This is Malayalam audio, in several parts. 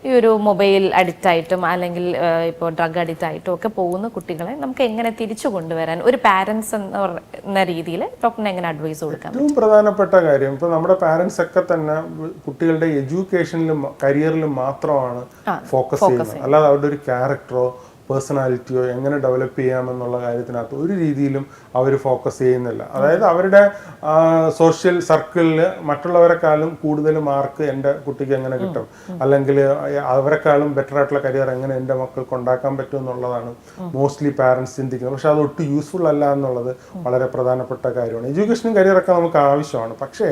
ഈ ഒരു മൊബൈൽ അഡിക്റ്റ് ആയിട്ടും അല്ലെങ്കിൽ ഇപ്പോൾ ഡ്രഗ് അഡിക്റ്റ് ആയിട്ടും ഒക്കെ പോകുന്ന കുട്ടികളെ നമുക്ക് എങ്ങനെ തിരിച്ചു കൊണ്ടുവരാൻ ഒരു പാരൻസ് എന്ന രീതിയിൽ ഡോക്ടറിന് എങ്ങനെ അഡ്വൈസ് കൊടുക്കാം? ഏറ്റവും പ്രധാനപ്പെട്ട കാര്യം ഇപ്പോൾ നമ്മുടെ പാരൻസ് ഒക്കെ തന്നെ കുട്ടികളുടെ എഡ്യൂക്കേഷനിലും കരിയറിലും മാത്രമാണ് ഫോക്കസ് ചെയ്യുന്നത്. അല്ലാതെ അവരുടെ ഒരു ക്യാരക്ടറോ പേഴ്സണാലിറ്റിയോ എങ്ങനെ ഡെവലപ്പ് ചെയ്യാമെന്നുള്ള കാര്യത്തിനകത്ത് ഒരു രീതിയിലും അവർ ഫോക്കസ് ചെയ്യുന്നില്ല. അതായത് അവരുടെ സോഷ്യൽ സർക്കിളിൽ മറ്റുള്ളവരെക്കാളും കൂടുതൽ മാർക്ക് എൻ്റെ കുട്ടിക്ക് എങ്ങനെ കിട്ടും, അല്ലെങ്കിൽ അവരെക്കാളും ബെറ്റർ ആയിട്ടുള്ള കരിയർ എങ്ങനെ എൻ്റെ മക്കൾക്ക് ഉണ്ടാക്കാൻ പറ്റും എന്നുള്ളതാണ് മോസ്റ്റ്ലി പാരൻസ് ചിന്തിക്കുന്നത്. പക്ഷെ അത് ഒട്ടും യൂസ്ഫുൾ അല്ല എന്നുള്ളത് വളരെ പ്രധാനപ്പെട്ട കാര്യമാണ്. എഡ്യൂക്കേഷനും കരിയറൊക്കെ നമുക്ക് ആവശ്യമാണ്. പക്ഷേ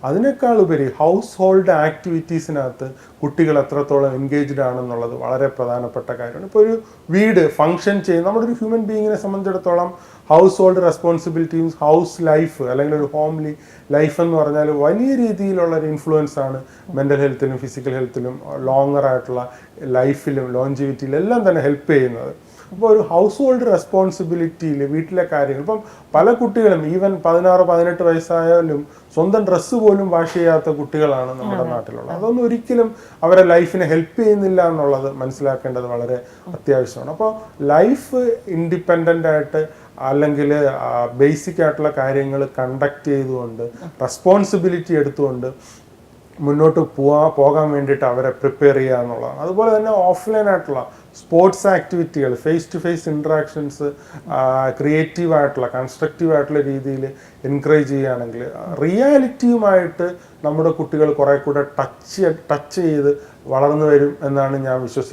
അതിനേക്കാൾ ഉപരി ഹൗസ് ഹോൾഡ് ആക്ടിവിറ്റീസിനകത്ത് കുട്ടികൾ എത്രത്തോളം എൻഗേജ്ഡ് ആണെന്നുള്ളത് വളരെ പ്രധാനപ്പെട്ട കാര്യമാണ്. ഇപ്പോൾ ഒരു വീട് ഫങ്ഷൻ ചെയ്യുന്ന നമ്മുടെ ഒരു ഹ്യൂമൻ ബീയിങ്ങിനെ സംബന്ധിച്ചിടത്തോളം house hold responsibilities, house life അല്ലെങ്കിൽ ഒരു ഹോംലി ലൈഫ് എന്ന് പറഞ്ഞാൽ വലിയ രീതിയിലുള്ള ഒരു ഇൻഫ്ലുവൻസ് ആണ് മെൻ്റൽ ഹെൽത്തിലും ഫിസിക്കൽ ഹെൽത്തിലും ലോങ്ങർ ആയിട്ടുള്ള ലൈഫിലും ലോഞ്ചിവിറ്റിയിലും എല്ലാം തന്നെ ഹെൽപ്പ് ചെയ്യുന്നത്. അപ്പോൾ ഒരു ഹൗസ് ഹോൾഡ് റെസ്പോൺസിബിലിറ്റിയിൽ വീട്ടിലെ കാര്യങ്ങൾ, ഇപ്പം പല കുട്ടികളും ഈവൻ 16-18 വയസ്സായാലും സ്വന്തം ഡ്രസ്സ് പോലും വാഷ് ചെയ്യാത്ത കുട്ടികളാണ് നമ്മുടെ നാട്ടിലുള്ളത്. അതൊന്നും ഒരിക്കലും അവരെ ലൈഫിനെ ഹെൽപ്പ് ചെയ്യുന്നില്ല എന്നുള്ളത് മനസ്സിലാക്കേണ്ടത് വളരെ അത്യാവശ്യമാണ്. അപ്പോൾ ലൈഫ് ഇൻഡിപെൻഡൻ്റ് ആയിട്ട് അല്ലെങ്കിൽ ബേസിക് ആയിട്ടുള്ള കാര്യങ്ങൾ കണ്ടക്ട് ചെയ്തുകൊണ്ട് റെസ്പോൺസിബിലിറ്റി എടുത്തുകൊണ്ട് മുന്നോട്ട് പോകാൻ വേണ്ടിയിട്ട് അവരെ പ്രിപ്പയർ ചെയ്യുക എന്നുള്ളതാണ്. അതുപോലെ തന്നെ ഓഫ്ലൈൻ ആയിട്ടുള്ള സ്പോർട്സ് ആക്ടിവിറ്റികൾ, face to face interactions creative ആയിട്ടുള്ള കൺസ്ട്രക്റ്റീവ് ആയിട്ടുള്ള രീതിയിൽ എൻകറേജ് ചെയ്യുകയാണെങ്കിൽ റിയാലിറ്റിയുമായിട്ട് നമ്മുടെ കുട്ടികൾ കുറേ കൂടെ ടച്ച് ചെയ്ത് വളർന്നു വരും എന്നാണ് ഞാൻ വിശ്വസിക്കുന്നത്.